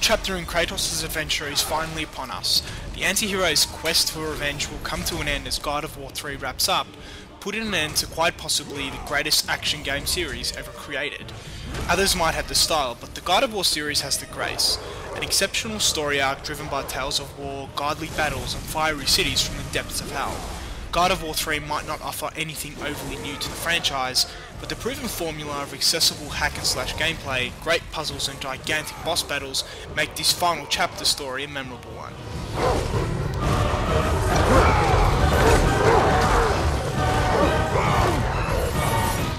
chapter in Kratos' adventure is finally upon us. The anti-hero's quest for revenge will come to an end as God of War 3 wraps up, putting an end to quite possibly the greatest action game series ever created. Others might have the style, but the God of War series has the grace. An exceptional story arc driven by tales of war, godly battles and fiery cities from the depths of hell. God of War 3 might not offer anything overly new to the franchise, but the proven formula of accessible hack and slash gameplay, great puzzles and gigantic boss battles make this final chapter story a memorable one.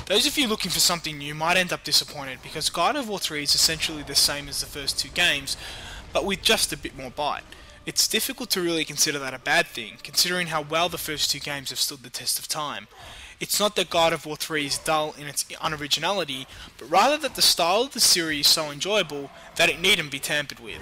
Those of you looking for something new might end up disappointed because God of War 3 is essentially the same as the first two games, but with just a bit more bite. It's difficult to really consider that a bad thing, considering how well the first two games have stood the test of time. It's not that God of War 3 is dull in its unoriginality, but rather that the style of the series is so enjoyable that it needn't be tampered with.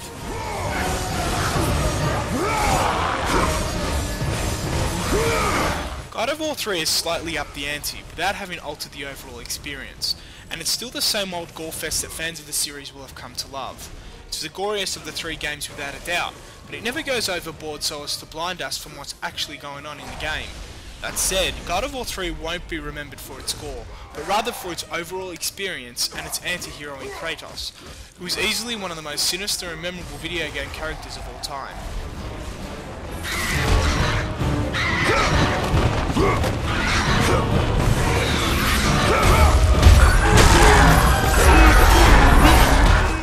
God of War 3 has slightly upped the ante without having altered the overall experience, and it's still the same old gore fest that fans of the series will have come to love. It's the goriest of the three games without a doubt, but it never goes overboard so as to blind us from what's actually going on in the game. That said, God of War 3 won't be remembered for its gore, but rather for its overall experience and its anti-hero in Kratos, who is easily one of the most sinister and memorable video game characters of all time.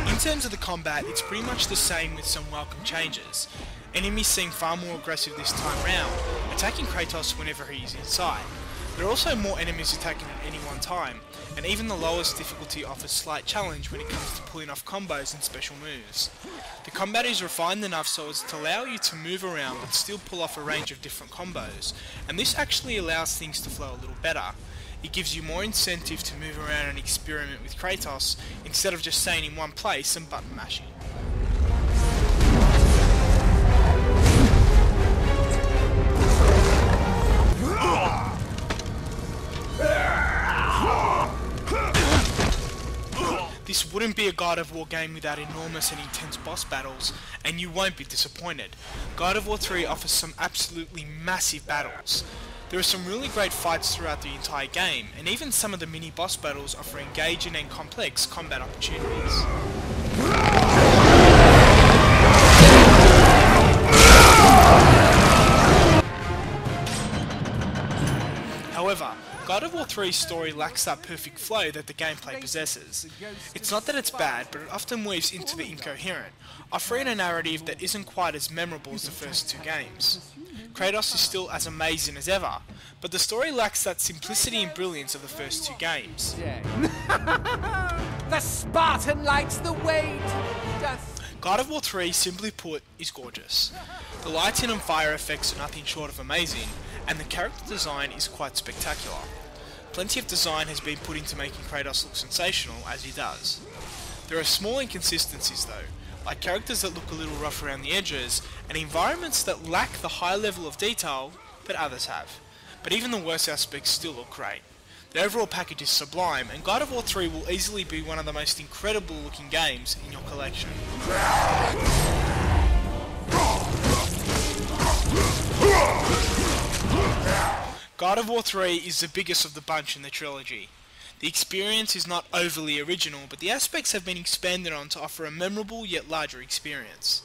In terms of the combat, it's pretty much the same with some welcome changes. Enemies seem far more aggressive this time round, attacking Kratos whenever he is in sight. There are also more enemies attacking at any one time, and even the lowest difficulty offers slight challenge when it comes to pulling off combos and special moves. The combat is refined enough so as to allow you to move around but still pull off a range of different combos, and this actually allows things to flow a little better. It gives you more incentive to move around and experiment with Kratos, instead of just staying in one place and button mashing. This wouldn't be a God of War game without enormous and intense boss battles, and you won't be disappointed. God of War 3 offers some absolutely massive battles. There are some really great fights throughout the entire game, and even some of the mini boss battles offer engaging and complex combat opportunities. However, God of War 3's story lacks that perfect flow that the gameplay possesses. It's not that it's bad, but it often weaves into the incoherent, offering a narrative that isn't quite as memorable as the first two games. Kratos is still as amazing as ever, but the story lacks that simplicity and brilliance of the first two games. The Spartan lights the way to death. God of War 3, simply put, is gorgeous. The lighting and fire effects are nothing short of amazing, and the character design is quite spectacular. Plenty of design has been put into making Kratos look sensational, as he does. There are small inconsistencies though, like characters that look a little rough around the edges, and environments that lack the high level of detail that others have. But even the worst aspects still look great. The overall package is sublime, and God of War 3 will easily be one of the most incredible looking games in your collection. God of War 3 is the biggest of the bunch in the trilogy. The experience is not overly original, but the aspects have been expanded on to offer a memorable yet larger experience.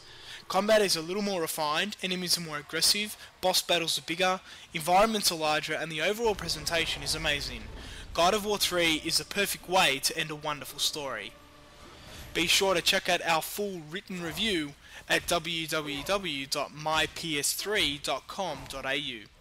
Combat is a little more refined, enemies are more aggressive, boss battles are bigger, environments are larger, and the overall presentation is amazing. God of War 3 is the perfect way to end a wonderful story. Be sure to check out our full written review at www.myps3.com.au.